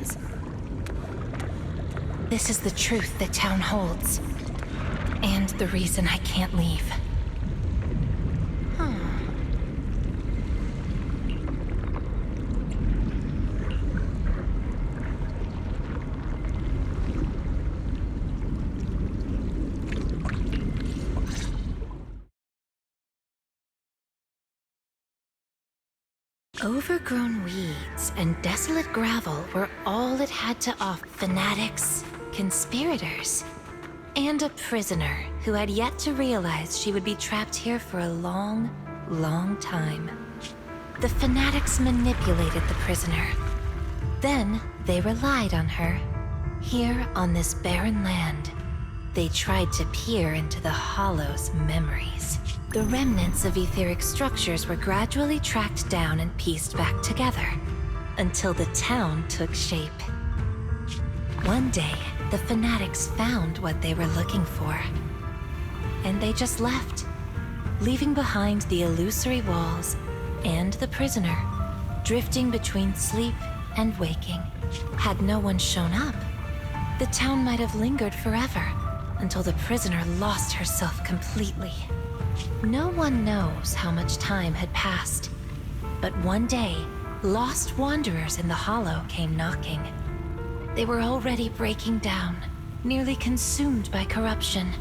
actions. This is the truth the town holds. And the reason I can't leave. Overgrown weeds and desolate gravel were all it had to offer. Fanatics, conspirators, and a prisoner who had yet to realize she would be trapped here for a long, long time. The fanatics manipulated the prisoner. Then they relied on her. Here on this barren land, they tried to peer into the Hollow's memories. The remnants of etheric structures were gradually tracked down and pieced back together, until the town took shape. One day, the fanatics found what they were looking for. And they just left, leaving behind the illusory walls and the prisoner, drifting between sleep and waking. Had no one shown up, the town might have lingered forever, until the prisoner lost herself completely. No one knows how much time had passed, but one day, lost wanderers in the Hollow came knocking. They were already breaking down, nearly consumed by corruption,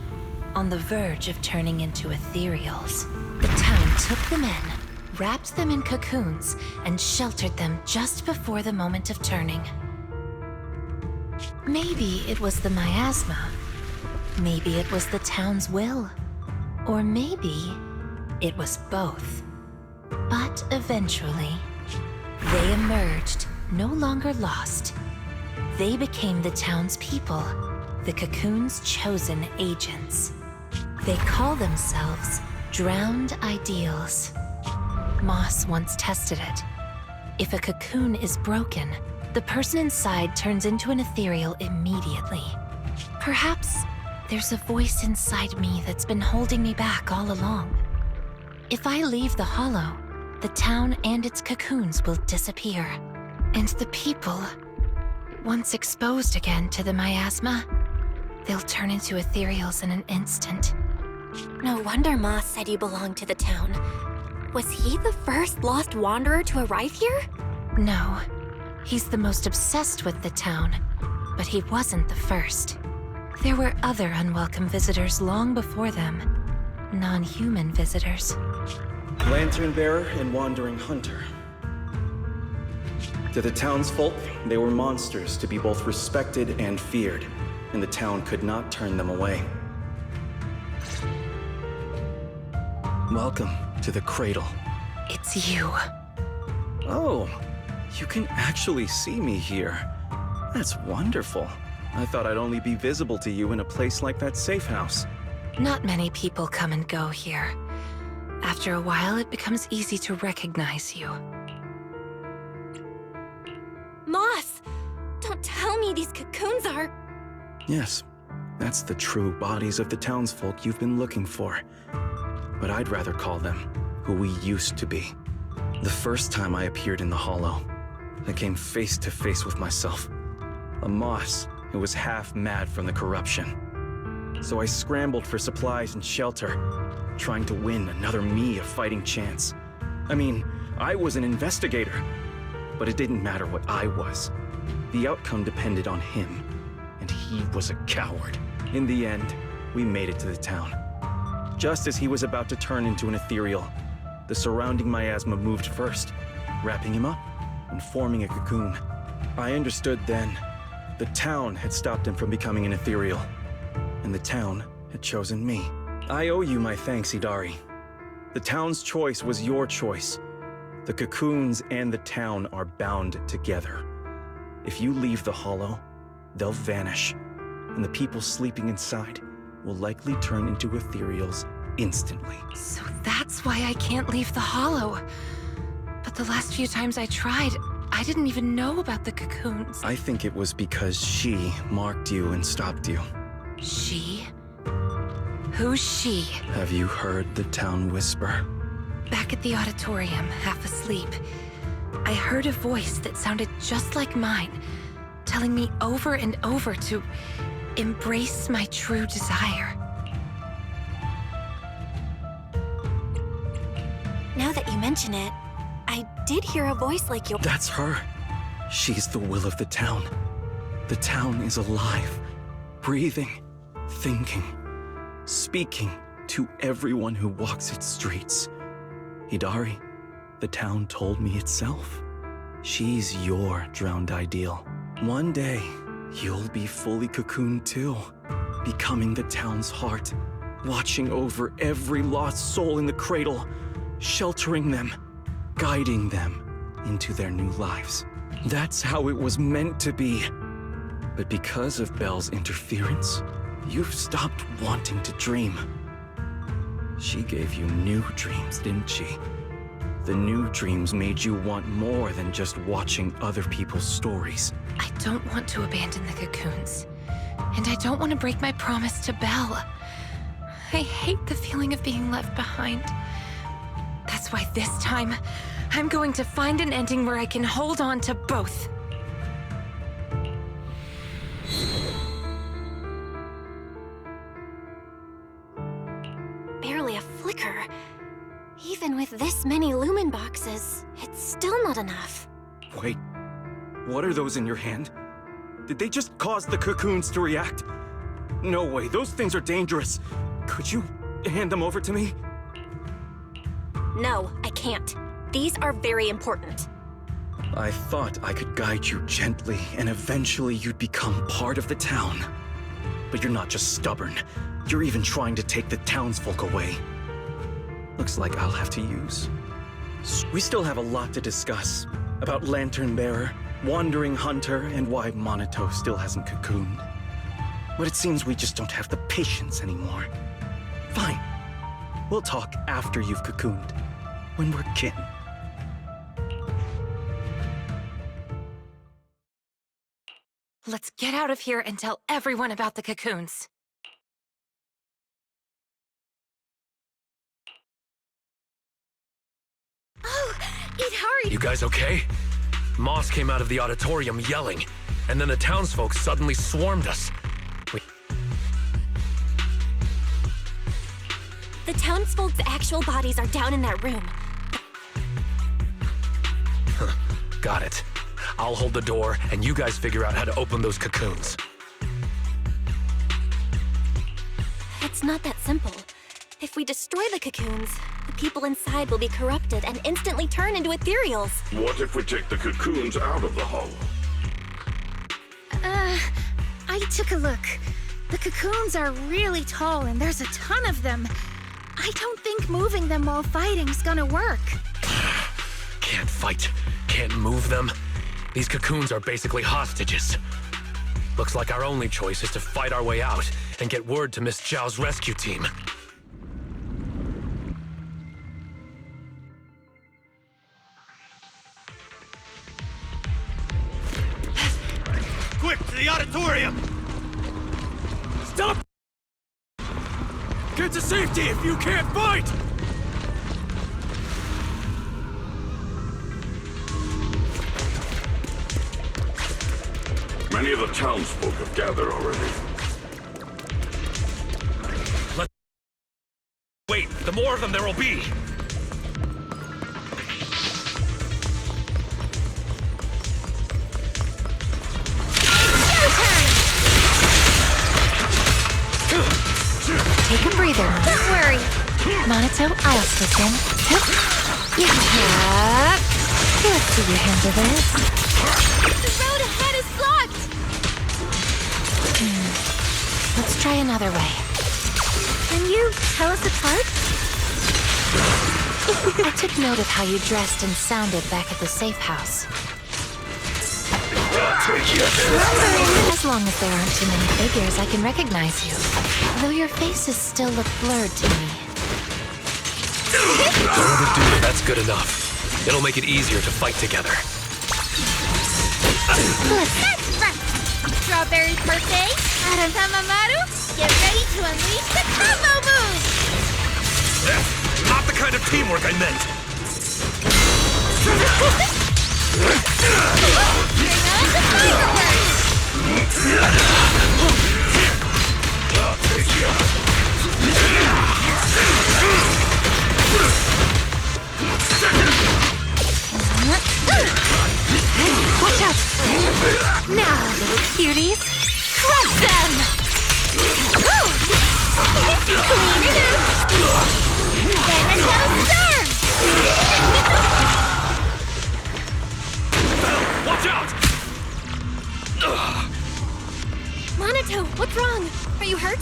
on the verge of turning into ethereals. The town took them in, wrapped them in cocoons, and sheltered them just before the moment of turning. Maybe it was the miasma. Maybe it was the town's will. Or maybe it was both. But eventually, they emerged, no longer lost. They became the town's people, the cocoon's chosen agents. They call themselves Drowned Ideals. Moss once tested it. If a cocoon is broken, the person inside turns into an ethereal immediately. Perhaps there's a voice inside me that's been holding me back all along. If I leave the Hollow, the town and its cocoons will disappear. And the people, once exposed again to the miasma, they'll turn into ethereals in an instant. No wonder Moss said you belonged to the town. Was he the first lost wanderer to arrive here? No, he's the most obsessed with the town, but he wasn't the first. There were other unwelcome visitors long before them. Non-human visitors. Lantern bearer and wandering hunter. To the townsfolk, they were monsters to be both respected and feared, and the town could not turn them away. Welcome to the cradle. It's you. Oh, you can actually see me here. That's wonderful. I thought I'd only be visible to you in a place like that safe house. Not many people come and go here. After a while, it becomes easy to recognize you. Moss! Don't tell me these cocoons are... Yes, that's the true bodies of the townsfolk you've been looking for. But I'd rather call them who we used to be. The first time I appeared in the Hollow, I came face to face with myself. A Moss who was half mad from the corruption. So I scrambled for supplies and shelter, trying to win another me a fighting chance. I mean, I was an investigator, but it didn't matter what I was. The outcome depended on him, and he was a coward. In the end, we made it to the town. Just as he was about to turn into an ethereal, the surrounding miasma moved first, wrapping him up and forming a cocoon. I understood then. The town had stopped him from becoming an ethereal, and the town had chosen me. I owe you my thanks, Idari. The town's choice was your choice. The cocoons and the town are bound together. If you leave the Hollow, they'll vanish, and the people sleeping inside will likely turn into ethereals instantly. So that's why I can't leave the Hollow. But the last few times I tried, I didn't even know about the cocoons. I think it was because she marked you and stopped you. She? Who's she? Have you heard the town whisper? Back at the auditorium, half asleep, I heard a voice that sounded just like mine, telling me over and over to embrace my true desire. Now that you mention it, I did hear a voice like yours. That's her. She's the will of the town. The town is alive, breathing, thinking, speaking to everyone who walks its streets. Hidari, the town told me itself. She's your drowned ideal. One day, you'll be fully cocooned too, becoming the town's heart, watching over every lost soul in the cradle, sheltering them, guiding them into their new lives. That's how it was meant to be. But because of Belle's interference, you've stopped wanting to dream. She gave you new dreams, didn't she? The new dreams made you want more than just watching other people's stories. I don't want to abandon the cocoons. And I don't want to break my promise to Belle. I hate the feeling of being left behind. That's why this time, I'm going to find an ending where I can hold on to both. Barely a flicker. Even with this many lumen boxes, it's still not enough. Wait, what are those in your hand? Did they just cause the cocoons to react? No way, those things are dangerous. Could you hand them over to me? No, I can't. These are very important. I thought I could guide you gently, and eventually you'd become part of the town. But you're not just stubborn. You're even trying to take the townsfolk away. Looks like I'll have to use. We still have a lot to discuss. About Lantern Bearer, Wandering Hunter, and why Monito still hasn't cocooned. But it seems we just don't have the patience anymore. Fine. We'll talk after you've cocooned. When we're kin. Let's get out of here and tell everyone about the cocoons. Oh, Hidari! You guys okay? Moss came out of the auditorium yelling, and then the townsfolk suddenly swarmed us. The townsfolk's actual bodies are down in that room. Got it. I'll hold the door, and you guys figure out how to open those cocoons. It's not that simple. If we destroy the cocoons, the people inside will be corrupted and instantly turn into ethereals. What if we take the cocoons out of the hollow? I took a look. The cocoons are really tall and there's a ton of them. I don't think moving them while fighting's gonna work. Can't fight, can't move them. These cocoons are basically hostages. Looks like our only choice is to fight our way out and get word to Miss Zhao's rescue team. Quick, to the auditorium! Stop! Get to safety if you can't fight! Many of the townsfolk have gathered already. Wait, the more of them there will be! Take a breather. Don't worry. Monito, I'll slip in. Yeah. Let's see you handle this. The road ahead is blocked! Let's try another way. Can you tell us apart? I took note of how you dressed and sounded back at the safe house. As long as there aren't too many figures, I can recognize you. Though your faces still look blurred to me. Don't overdo it, that's good enough. It'll make it easier to fight together. That's right! Strawberry's birthday, Aratamaru, get ready to unleash the combo move! Not the kind of teamwork I meant! Bring on the fireworks! Now, little cuties, crush them! Clean it up! Zenless serve! Watch out! Monato, what's wrong? Are you hurt?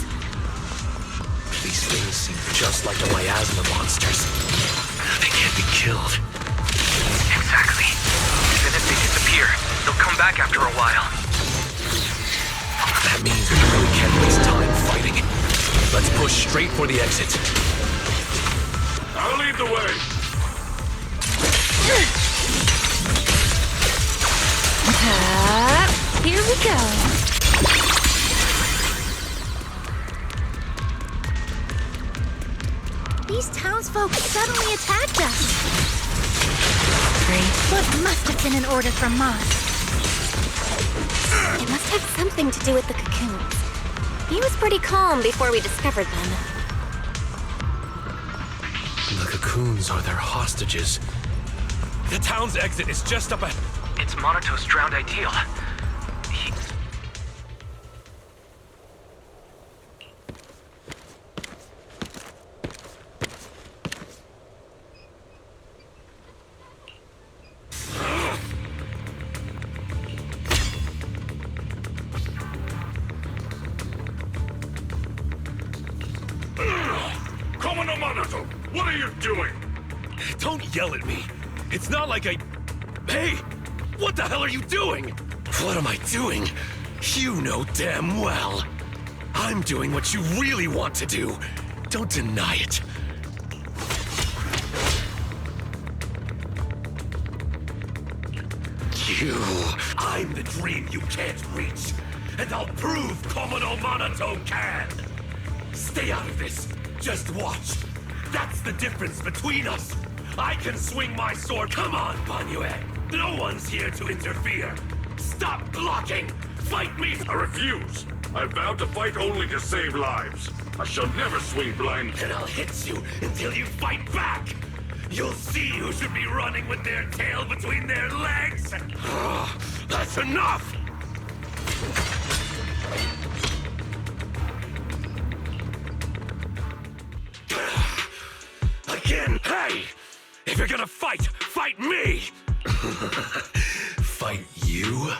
These things seem just like the miasma monsters. They can't be killed. Exactly. Even if they disappear, they'll come back after a while. That means we really can't waste time fighting. Let's push straight for the exit. I'll lead the way. Here we go. These townsfolk suddenly attacked us. What must have been an order from Moss? It must have something to do with the cocoons. He was pretty calm before we discovered them. The cocoons are their hostages. The town's exit is just up ahead. It's Monato's drowned ideal. He... Commodore Monato, what are you doing? Don't yell at me. It's not like I... Hey! What the hell are you doing? What am I doing? You know damn well. I'm doing what you really want to do. Don't deny it. I'm the dream you can't reach. And I'll prove Commodore Monato can. Stay out of this. Just watch. That's the difference between us. I can swing my sword. Come on, Banyue. No one's here to interfere. Stop blocking. Fight me. I refuse. I vowed to fight only to save lives. I shall never swing blind. And I'll hit you until you fight back. You'll see who should be running with their tail between their legs. That's enough. Again, hey! If you're gonna fight, fight me! Fight you?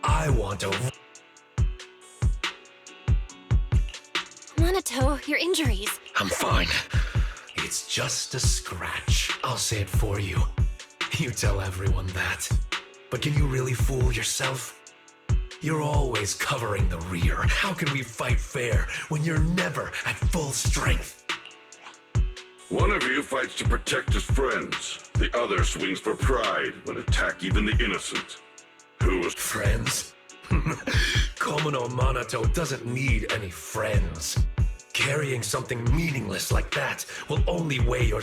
I want to... Monato, your injuries. I'm fine. It's just a scratch. I'll say it for you. You tell everyone that. But can you really fool yourself? You're always covering the rear. How can we fight fair when you're never at full strength? One of you fights to protect his friends. The other swings for pride when attack even the innocent. Who's Friends? Komono Monato doesn't need any friends. Carrying something meaningless like that will only weigh your